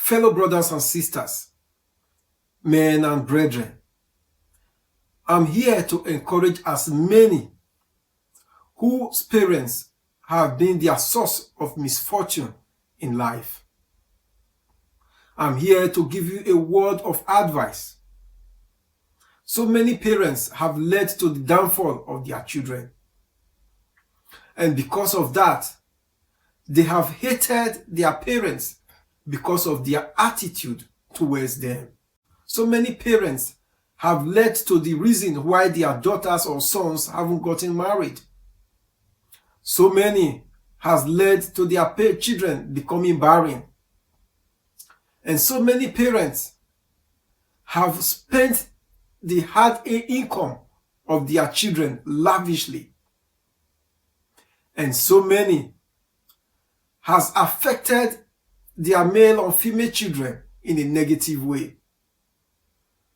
Fellow brothers and sisters, men and brethren, I'm here to encourage as many whose parents have been their source of misfortune in life. I'm here to give you a word of advice. So many parents have led to the downfall of their children. And because of that, they have hated their parents because of their attitude towards them. So many parents have led to the reason why their daughters or sons haven't gotten married. So many has led to their children becoming barren. And so many parents have spent the hard income of their children lavishly. And so many has affected their male or female children in a negative way.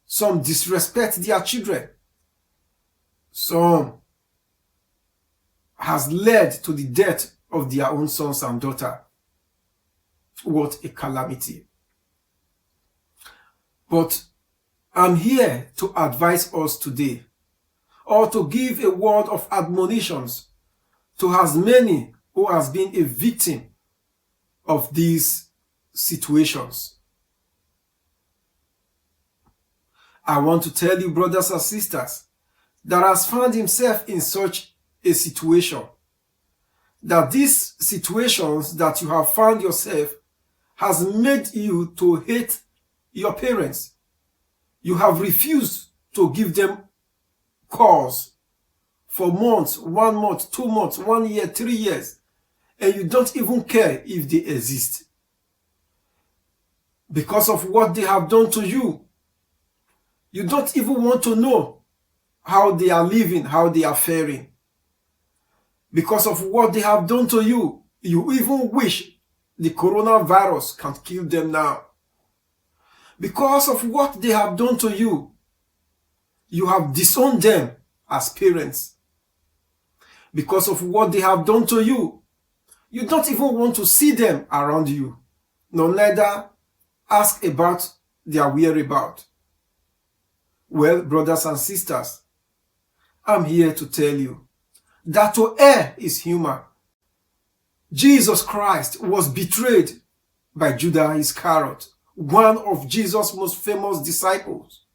Some disrespect their children. Some has led to the death of their own sons and daughters. What a calamity. But I'm here to advise us today, or to give a word of admonitions to as many who has been a victim of these situations. I want to tell you, brothers and sisters, that has found himself in such a situation, that these situations that you have found yourself has made you to hate your parents. You have refused to give them cause for months, 1 month, 2 months, 1 year, 3 years, and you don't even care if they exist. Because of what they have done to you, you don't even want to know how they are living, how they are faring. Because of what they have done to you, you even wish the coronavirus can kill them now. Because of what they have done to you, you have disowned them as parents. Because of what they have done to you, you don't even want to see them around you, nor neither ask about their whereabouts. Well, brothers and sisters, I'm here to tell you that to err is human. Jesus Christ was betrayed by Judas Iscariot, one of Jesus' most famous disciples.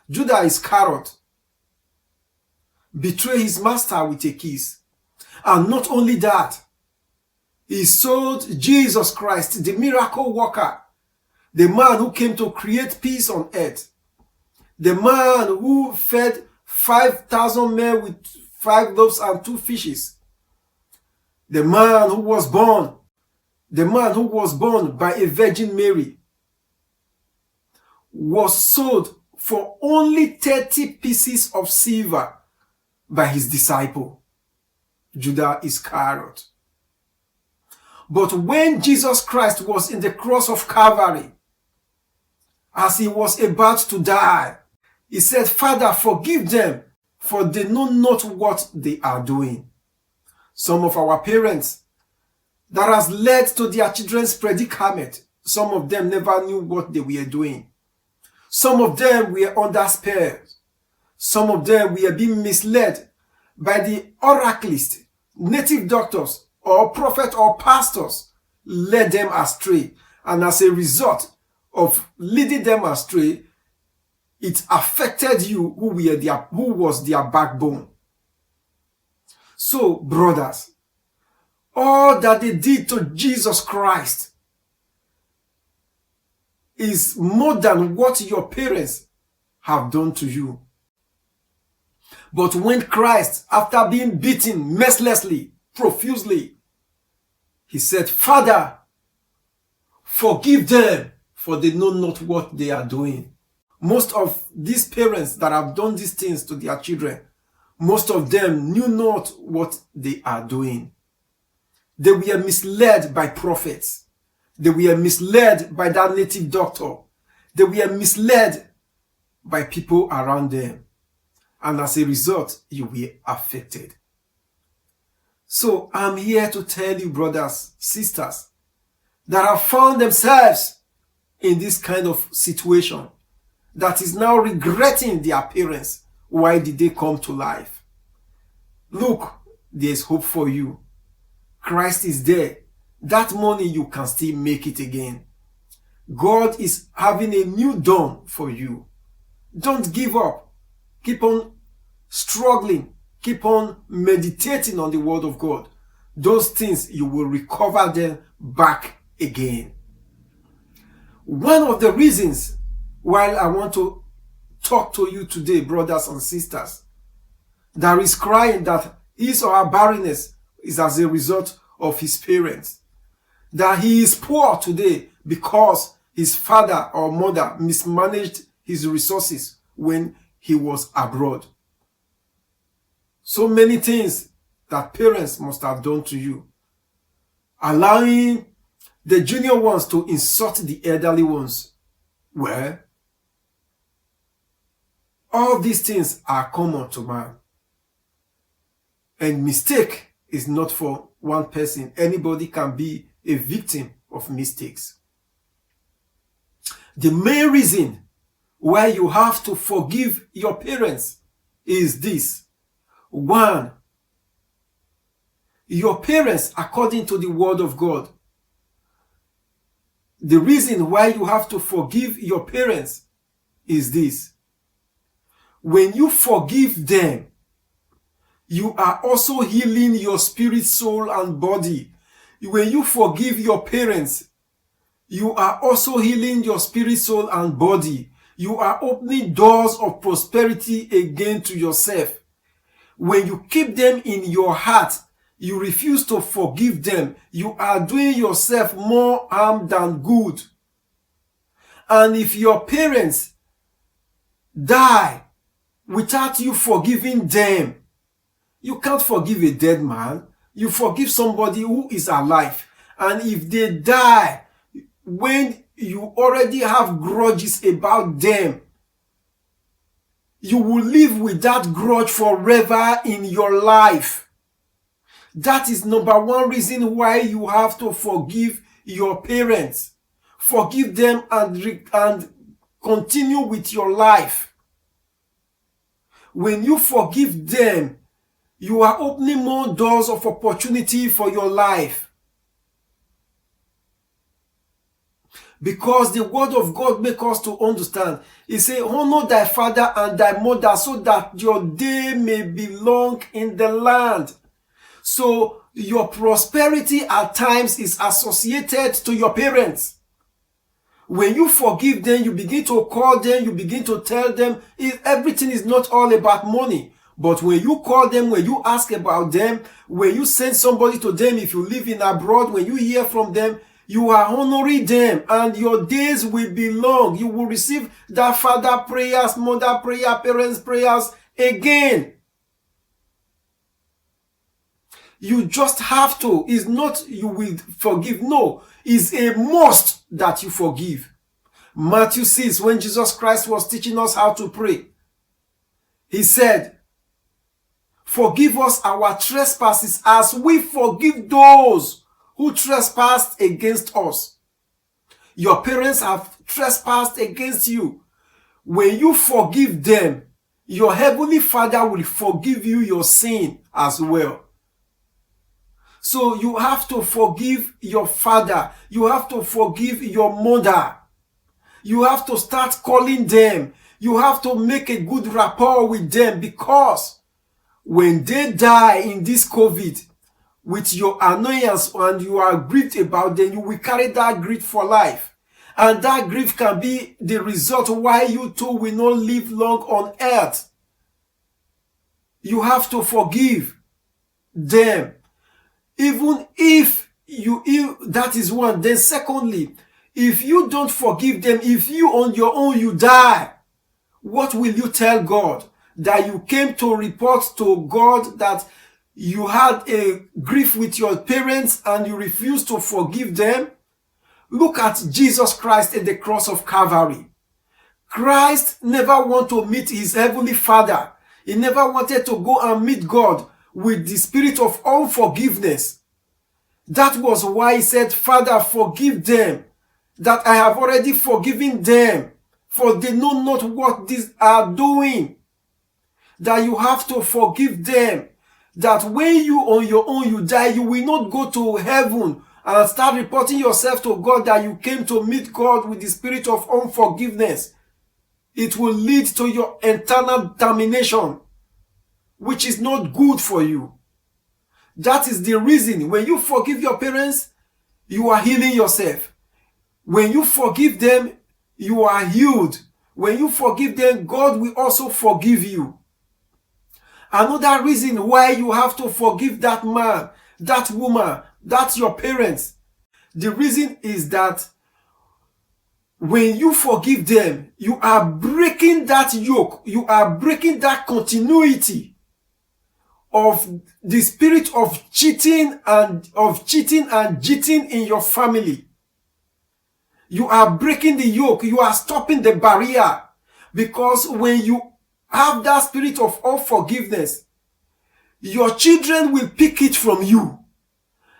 Judas Iscariot betrayed his master with a kiss. And not only that, he sold Jesus Christ, the miracle worker, the man who came to create peace on earth, the man who fed 5,000 men with 5 loaves and 2 fishes, the man who was born by a Virgin Mary, was sold for only 30 pieces of silver by his disciple, Judas Iscariot. But when Jesus Christ was in the cross of Calvary, as he was about to die, he said, "Father, forgive them, for they know not what they are doing." Some of our parents, that has led to their children's predicament. Some of them never knew what they were doing. Some of them were under spells. Some of them were being misled by the oraclists, native doctors, or prophet or pastors, led them astray. And as a result of leading them astray, it affected you who was their backbone. So, brothers, all that they did to Jesus Christ is more than what your parents have done to you. But when Christ, after being beaten mercilessly, profusely, he said, "Father, forgive them, for they know not what they are doing." Most of these parents that have done these things to their children, most of them knew not what they are doing. They were misled by prophets. They were misled by that native doctor. They were misled by people around them. And as a result, you were affected. So I'm here to tell you, brothers, sisters, that have found themselves in this kind of situation that is now regretting their parents? Why did they come to life? Look, there's hope for you. Christ is there. That money, you can still make it again. God is having a new dawn for you. Don't give up. Keep on struggling. Keep on meditating on the word of God. Those things, you will recover them back again. One of the reasons why I want to talk to you today, brothers and sisters, that is crying that his or her barrenness is as a result of his parents. That he is poor today because his father or mother mismanaged his resources when he was abroad. So many things that parents must have done to you. Allowing the junior ones to insult the elderly ones. Well, all these things are common to man. And mistake is not for one person. Anybody can be a victim of mistakes. The main reason why you have to forgive your parents is this. One, your parents, according to the word of God, the reason why you have to forgive your parents is this. When you forgive them, you are also healing your spirit, soul, and body. When you forgive your parents, you are also healing your spirit, soul, and body. You are opening doors of prosperity again to yourself. When you keep them in your heart, you refuse to forgive them, you are doing yourself more harm than good. And if your parents die without you forgiving them, you can't forgive a dead man. You forgive somebody who is alive. And if they die when you already have grudges about them, you will live with that grudge forever in your life. That is number one reason why you have to forgive your parents. Forgive them and continue with your life. When you forgive them, you are opening more doors of opportunity for your life. Because the word of God makes us to understand. It says, honor thy father and thy mother so that your day may be long in the land. So your prosperity at times is associated to your parents. When you forgive them, you begin to call them, you begin to tell them, everything is not all about money. But when you call them, when you ask about them, when you send somebody to them, if you live in abroad, when you hear from them, you are honoring them and your days will be long. You will receive that father prayers, mother prayer, parents prayers again. You just have to. It's not you will forgive. No, it's a must that you forgive. Matthew 6, when Jesus Christ was teaching us how to pray, he said, forgive us our trespasses as we forgive those who trespassed against us. Your parents have trespassed against you. When you forgive them, your heavenly Father will forgive you your sin as well. So you have to forgive your father. You have to forgive your mother. You have to start calling them. You have to make a good rapport with them, because when they die in this COVID, with your annoyance and you are grieved about them, you will carry that grief for life. And that grief can be the result why you too will not live long on earth. You have to forgive them. Even if that is one. Then secondly, if you don't forgive them, if you on your own you die, what will you tell God? That you came to report to God that you had a grief with your parents and you refused to forgive them? Look at Jesus Christ at the cross of Calvary. Christ never wanted to meet his heavenly Father. He never wanted to go and meet God with the spirit of unforgiveness. That was why he said, Father, forgive them. that I have already forgiven them, for they know not what these are doing. That you have to forgive them. That when you on your own you die, you will not go to heaven and start reporting yourself to God that you came to meet God with the spirit of unforgiveness. It will lead to your eternal damnation, which is not good for you. That is the reason when you forgive your parents, you are healing yourself. When you forgive them, you are healed. When you forgive them, God will also forgive you. Another reason why you have to forgive that man, that woman, that's your parents. The reason is that when you forgive them, you are breaking that yoke. You are breaking that continuity of the spirit of cheating and cheating in your family. You are breaking the yoke. You are stopping the barrier. Because when you have that spirit of unforgiveness, your children will pick it from you.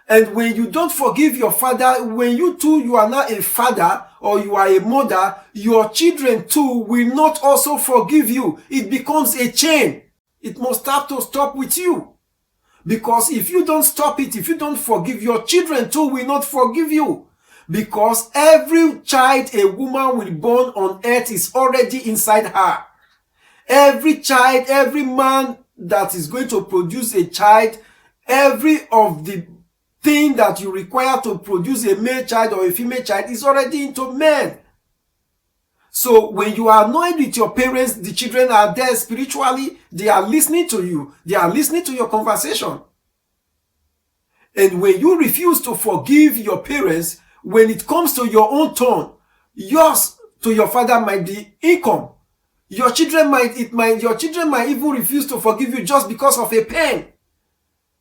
And when you don't forgive your father, when you too, you are not a father or you are a mother, your children too will not also forgive you. It becomes a chain. It must have to stop with you. Because if you don't stop it, if you don't forgive, your children too will not forgive you. Because every child a woman will born on earth is already inside her. Every child, every man that is going to produce a child, every of the thing that you require to produce a male child or a female child is already into men. So when you are annoyed with your parents, the children are there spiritually, they are listening to you, they are listening to your conversation. And when you refuse to forgive your parents, when it comes to your own turn, yours to your father might be income. Your children might even refuse to forgive you just because of a pen,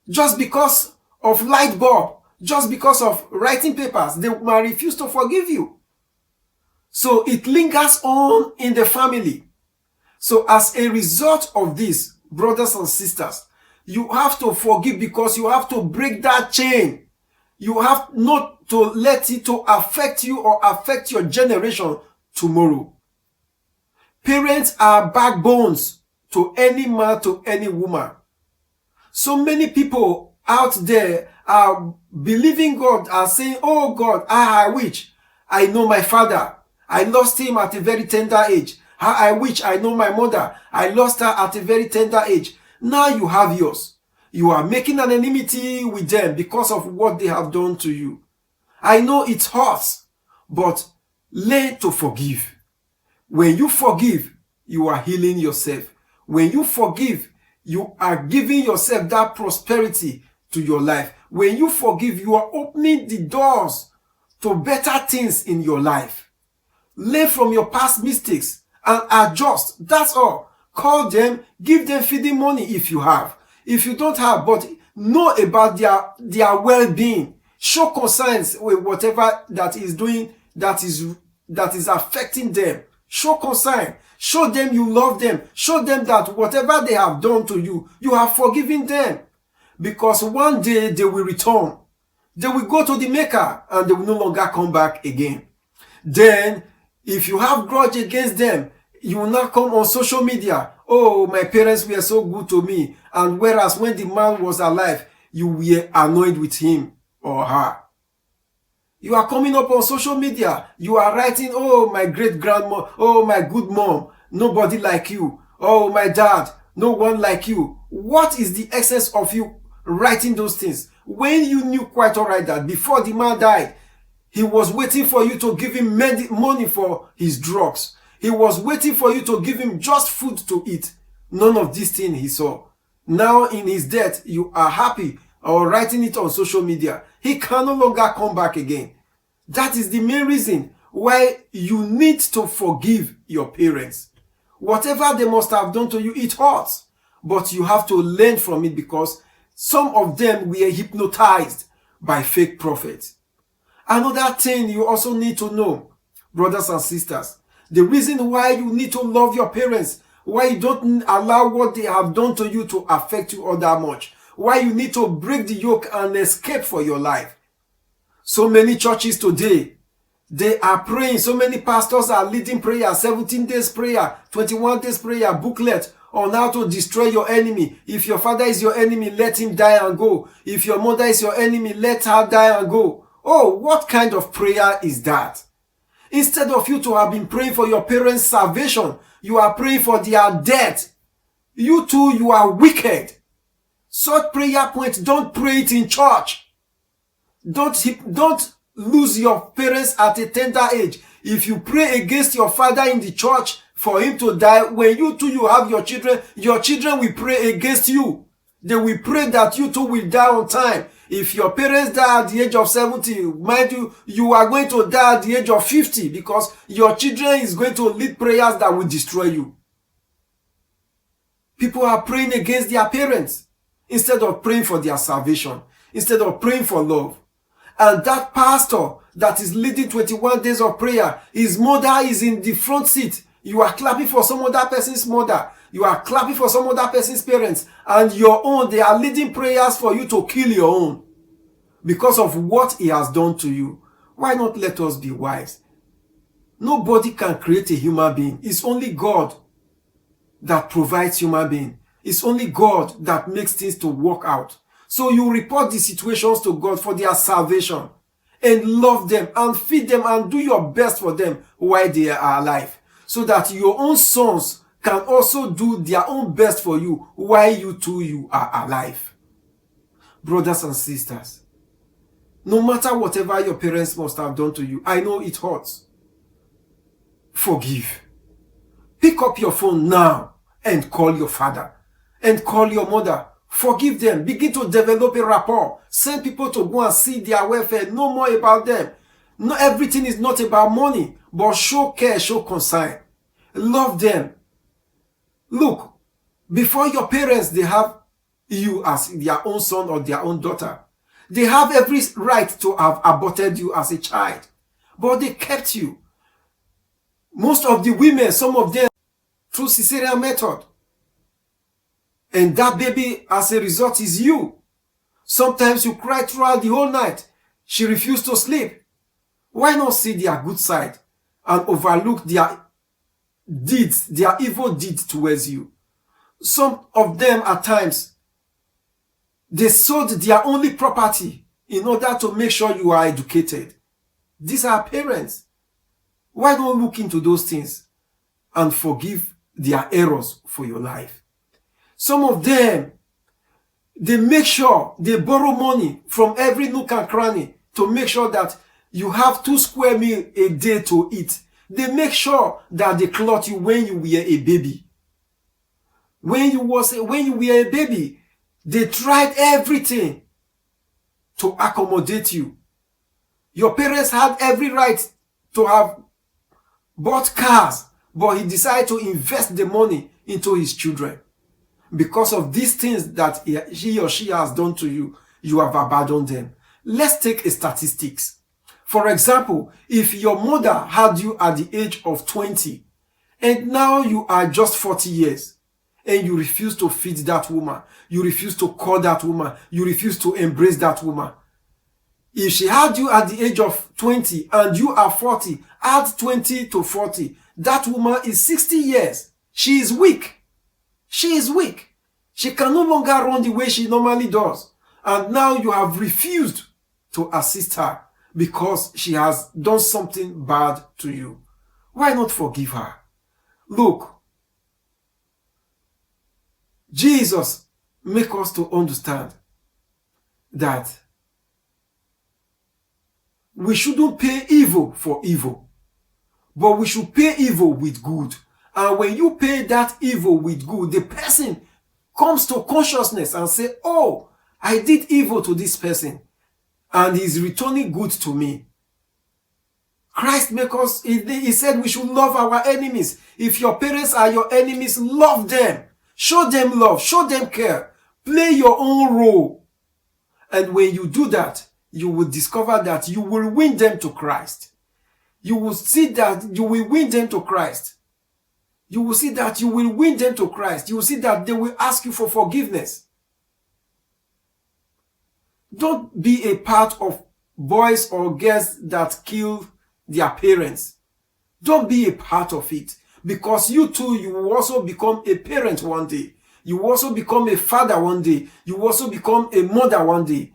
just because of light bulb, just because of writing papers. They might refuse to forgive you. So it lingers on in the family. So as a result of this, brothers and sisters, you have to forgive because you have to break that chain. You have not to let it to affect you or affect your generation tomorrow. Parents are backbones to any man, to any woman. So many people out there are believing God, are saying, oh God, I wish I know my father. I lost him at a very tender age. I wish I know my mother. I lost her at a very tender age. Now you have yours. You are making an enmity with them because of what they have done to you. I know it hurts, but learn to forgive. When you forgive, you are healing yourself. When you forgive, you are giving yourself that prosperity to your life. When you forgive, you are opening the doors to better things in your life. Learn from your past mistakes and adjust. That's all. Call them, give them feeding money if you have. If you don't have, but know about their well-being. Show concerns with whatever that is doing, that is affecting them. Show concern. Show them you love them. Show them that whatever they have done to you, you have forgiven them. Because one day they will return. They will go to the Maker and they will no longer come back again. Then, if you have grudge against them, you will not come on social media. Oh, my parents were so good to me. And whereas when the man was alive, you were annoyed with him or her. You are coming up on social media. You are writing, oh, my great grandma, oh, my good mom, nobody like you. Oh, my dad, no one like you. What is the essence of you writing those things? When you knew quite all right that before the man died, he was waiting for you to give him money for his drugs. He was waiting for you to give him just food to eat. None of these things he saw. Now in his death, you are happy or writing it on social media. He can no longer come back again. That is the main reason why you need to forgive your parents. Whatever they must have done to you, it hurts. But you have to learn from it because some of them were hypnotized by fake prophets. Another thing you also need to know, brothers and sisters, the reason why you need to love your parents, why you don't allow what they have done to you to affect you all that much, why you need to break the yoke and escape for your life. So many churches today, They are praying. So many pastors are leading prayer, 17 days prayer, 21 days prayer, booklet on how to destroy your enemy. If your father is your enemy, let him die and go. If your mother is your enemy, let her die and go. Oh, what kind of prayer is that? Instead of you to have been praying for your parents' salvation, you are praying for their death. You too, you are wicked. Such prayer points, don't pray it in church. Don't lose your parents at a tender age. If you pray against your father in the church for him to die, when you too, you have your children will pray against you. They will pray that you too will die on time. If your parents die at the age of 70, mind you, you are going to die at the age of 50 because your children is going to lead prayers that will destroy you. People are praying against their parents instead of praying for their salvation, instead of praying for love. And that pastor that is leading 21 days of prayer, his mother is in the front seat. You are clapping for some other person's mother. You are clapping for some other person's parents. And your own, they are leading prayers for you to kill your own because of what he has done to you. Why not let us be wise? Nobody can create a human being. It's only God that provides human being. It's only God that makes things to work out. So you report the situations to God for their salvation and love them and feed them and do your best for them while they are alive, so that your own sons can also do their own best for you while you too, you are alive. Brothers and sisters, no matter whatever your parents must have done to you, I know it hurts. Forgive. Pick up your phone now and call your father and call your mother. Forgive them. Begin to develop a rapport. Send people to go and see their welfare. Know more about them. No, everything is not about money, but show care, show concern. Love them. Look, before your parents, they have you as their own son or their own daughter. They have every right to have aborted you as a child, but they kept you. Most of the women, some of them, through cesarean method. And that baby, as a result, is you. Sometimes you cry throughout the whole night. She refused to sleep. Why not see their good side and overlook their deeds, their evil deeds towards you? Some of them, at times, they sold their only property in order to make sure you are educated. These are parents. Why don't look into those things and forgive their errors for your life? Some of them, they make sure they borrow money from every nook and cranny to make sure that you have 2 square meals a day to eat. They make sure that they clothe you when you were a baby. When you were a baby, they tried everything to accommodate you. Your parents had every right to have bought cars, but he decided to invest the money into his children. Because of these things that he or she has done to you, you have abandoned them. Let's take a statistics. For example, if your mother had you at the age of 20 and now you are just 40 years and you refuse to feed that woman, you refuse to call that woman, you refuse to embrace that woman. If she had you at the age of 20 and you are 40, add 20 to 40. That woman is 60 years. She is weak. She is weak. She can no longer run the way she normally does. And now you have refused to assist her because she has done something bad to you. Why not forgive her? Look, Jesus makes us to understand that we shouldn't pay evil for evil, but we should pay evil with good. And when you pay that evil with good, the person comes to consciousness and say, oh, I did evil to this person and he's returning good to me. Christ he said we should love our enemies. If your parents are your enemies, love them. Show them love. Show them care. Play your own role. And when you do that, you will discover that you will win them to Christ. You will see that you will win them to Christ. You will see that you will win them to Christ. You will see that they will ask you for forgiveness. Don't be a part of boys or girls that kill their parents. Don't be a part of it, because you too, you will also become a parent one day. You will also become a father one day. You will also become a mother one day.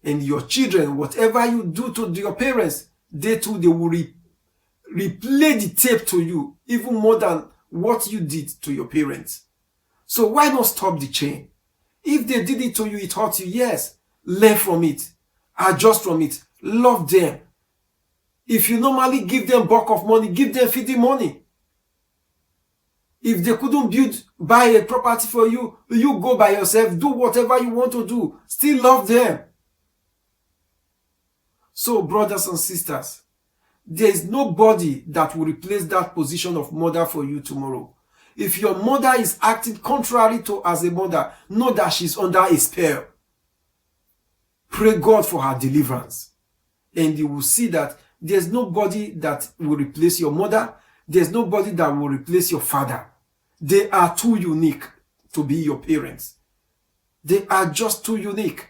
And your children, whatever you do to your parents, they too, they will replay the tape to you, even more than what you did to your parents. So why not stop the chain? If they did it to you, it hurt you, yes. Learn from it. Adjust from it. Love them. If you normally give them bulk of money, give them feeding money. If they couldn't buy a property for you, you go by yourself, do whatever you want to do. Still love them. So, brothers and sisters, there is nobody that will replace that position of mother for you tomorrow. If your mother is acting contrary to as a mother, know that she's under a spell. Pray God for her deliverance. And you will see that there's nobody that will replace your mother. There's nobody that will replace your father. They are too unique to be your parents. They are just too unique.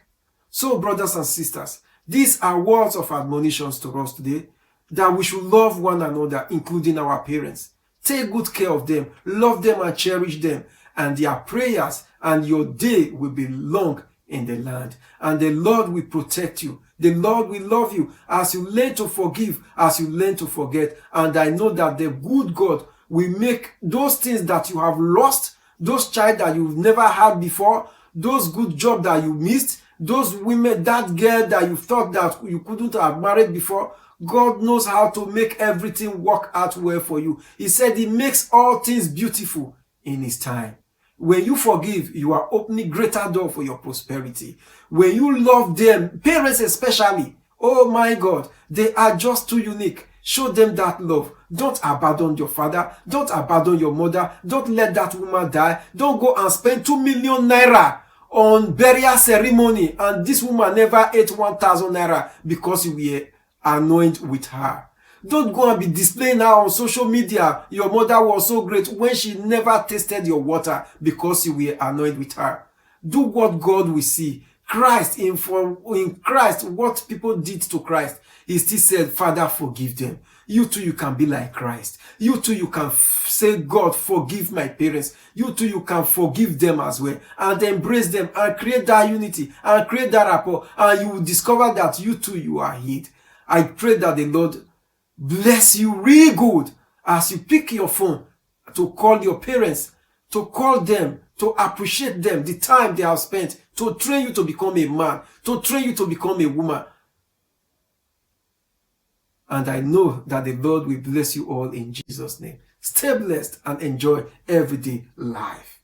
So, brothers and sisters, these are words of admonitions to us today, that we should love one another, including our parents. Take good care of them, love them and cherish them, and their prayers and your day will be long in the land. And the Lord will protect you. The Lord will love you as you learn to forgive, as you learn to forget. And I know that the good God will make those things that you have lost, those child that you've never had before, those good job that you missed, those women, that girl that you thought that you couldn't have married before, God knows how to make everything work out well for you. He said he makes all things beautiful in his time. When you forgive, you are opening greater door for your prosperity. When you love them, parents especially, oh my God, they are just too unique. Show them that love. Don't abandon your father. Don't abandon your mother. Don't let that woman die. Don't go and spend 2 million naira on burial ceremony and this woman never ate 1,000 naira because you were annoyed with her. Don't go and be displaying her on social media. Your mother was so great when she never tasted your water because you were annoyed with her. Do what God will see. Christ, in Christ, what people did to Christ, he still said, Father, forgive them. You too, you can be like Christ. You too, you can say, God, forgive my parents. You too, you can forgive them as well and embrace them and create that unity and create that rapport, and you will discover that you too, you are healed. I pray that the Lord bless you real good as you pick your phone to call your parents, to call them, to appreciate them, the time they have spent, to train you to become a man, to train you to become a woman. And I know that the Lord will bless you all in Jesus' name. Stay blessed and enjoy everyday life.